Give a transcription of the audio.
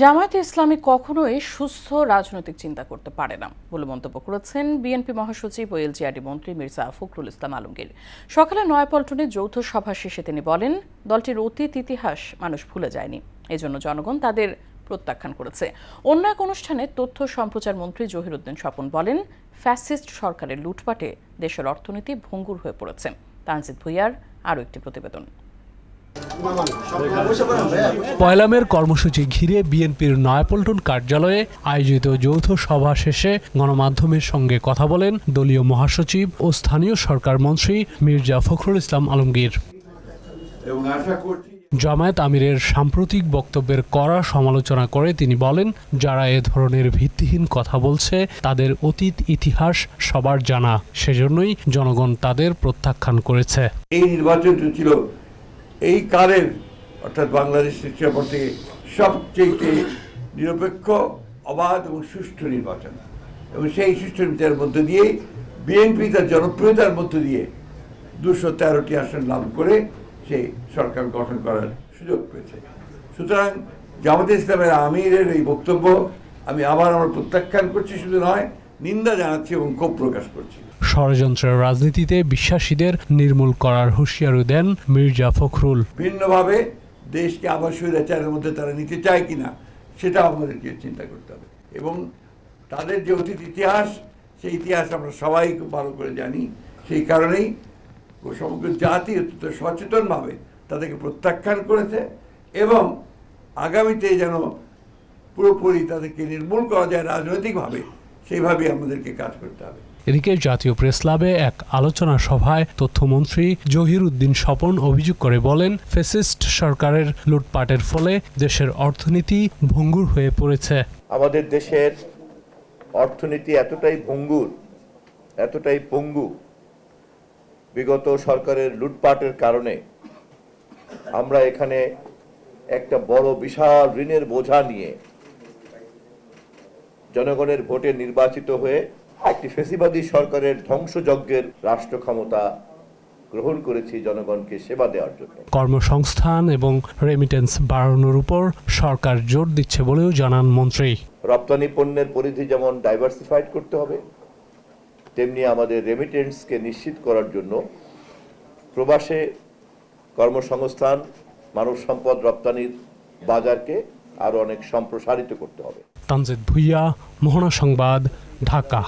জামায়াতে ইসলামী কখনোই সুস্থ রাজনৈতিক চিন্তা করতে পারে না বলে মন্তব্য করেছেন বিএনপি মহাসচিব ও এলজিআরডি মন্ত্রী মির্জা ফখরুল ইসলাম আলমগীর। সকালে নয়াপল্টনে যৌথ সভা শেষে তিনি বলেন, দলটির অতীত ইতিহাস মানুষ ভুলে যায়নি, এজন্য জনগণ তাদের প্রত্যাখ্যান করেছে। অন্য এক অনুষ্ঠানে তথ্য সম্প্রচার মন্ত্রী জহিরুদ্দিন স্বপন বলেন, ফ্যাসিস্ট সরকারের লুটপাটে দেশের অর্থনীতি ভঙ্গুর হয়ে পড়েছে। তানজিদ ভুঁইয়ার আরও একটি প্রতিবেদন। পয়লামের কর্মসূচি ঘিরে বিএনপির নয়াপল্টন কার্যালয়ে আয়োজিত যৌথ সভা শেষে গণমাধ্যমের সঙ্গে কথা বলেন দলীয় মহাসচিব ও স্থানীয় সরকার মন্ত্রী মির্জা ফখরুল ইসলাম আলমগীর। জামায়াত আমিরের সাম্প্রতিক বক্তব্যের কড়া সমালোচনা করে তিনি বলেন, যারা এ ধরনের ভিত্তিহীন কথা বলছে তাদের অতীত ইতিহাস সবার জানা, সেজন্যই জনগণ তাদের প্রত্যাখ্যান করেছে। এই নির্বাচনটি ছিল এই কালের অর্থাৎ বাংলাদেশ সৃষ্টির পর থেকে সবচেয়ে নিরপেক্ষ, অবাধ এবং সুষ্ঠু নির্বাচন, এবং সেই সুষ্ঠু নির্বাচনের মধ্য দিয়ে বিএনপি তার জনপ্রিয়তার মধ্য দিয়ে 213টি আসন লাভ করে সেই সরকার গঠন করার সুযোগ পেয়েছে। সুতরাং জামায়াতে ইসলামের আমিরের এই বক্তব্য আমি আবার আমরা প্রত্যাখ্যান করছি, শুধু নয় নিন্দা জানাচ্ছি এবং ক্ষোভ প্রকাশ করছি। ষড়যন্ত্রের রাজনীতিতে বিশ্বাসীদের নির্মূল করার হুঁশিয়ারি দেন মির্জা ফখরুল। ভিন্নভাবে দেশকে আবার স্বৈরাচারের মধ্যে তারা নিতে চায় কিনা সেটা আমাদেরকে চিন্তা করতে হবে, এবং তাদের যে অতীত ইতিহাস, সেই ইতিহাস আমরা সবাই খুব ভালো করে জানি। সেই কারণেই সমগ্র জাতি অত্যন্ত সচেতনভাবে তাদেরকে প্রত্যাখ্যান করেছে, এবং আগামীতে যেন পুরোপুরি তাদেরকে নির্মূল করা যায় রাজনৈতিকভাবে, সেইভাবে আমাদেরকে কাজ করতে হবে। এদিকে জাতীয় প্রেস ক্লাবে এক আলোচনা সভায় তথ্যমন্ত্রী জহিরুদ্দিন স্বপন অভিযোগ করে বলেন, ফ্যাসিস্ট সরকারের লুটপাটের ফলে দেশের অর্থনীতি ভঙ্গুর হয়ে পড়েছে। আমাদের দেশের অর্থনীতি এতটাই ভঙ্গুর, এতটাই পঙ্গু বিগত সরকারের লুটপাটের কারণে আমরা এখানে একটা বড় বিশাল ঋণের বোঝা নিয়ে জনগণের ভোটে নির্বাচিত হয়ে একটি ফ্যাসিবাদী সরকারের ধ্বংসযজ্ঞের রাষ্ট্র ক্ষমতা গ্রহণ করেছি জনগণকে সেবা দেওয়ার জন্য। কর্মসংস্থান এবং রেমিটেন্স বাড়ানোর উপর সরকার জোর দিচ্ছে বলেও জানান মন্ত্রী। রপ্তানি পণ্যের পরিধি যেমন ডাইভার্সিফাইড করতে হবে, তেমনি আমাদের রেমিটেন্সকে নিশ্চিত করার জন্য প্রবাসে কর্মসংস্থান, মানব সম্পদ রপ্তানির বাজারকে আরো অনেক সম্প্রসারিত করতে হবে। তানজিদ ভুঁইয়া, মোহনা সংবাদ, ঢাকা।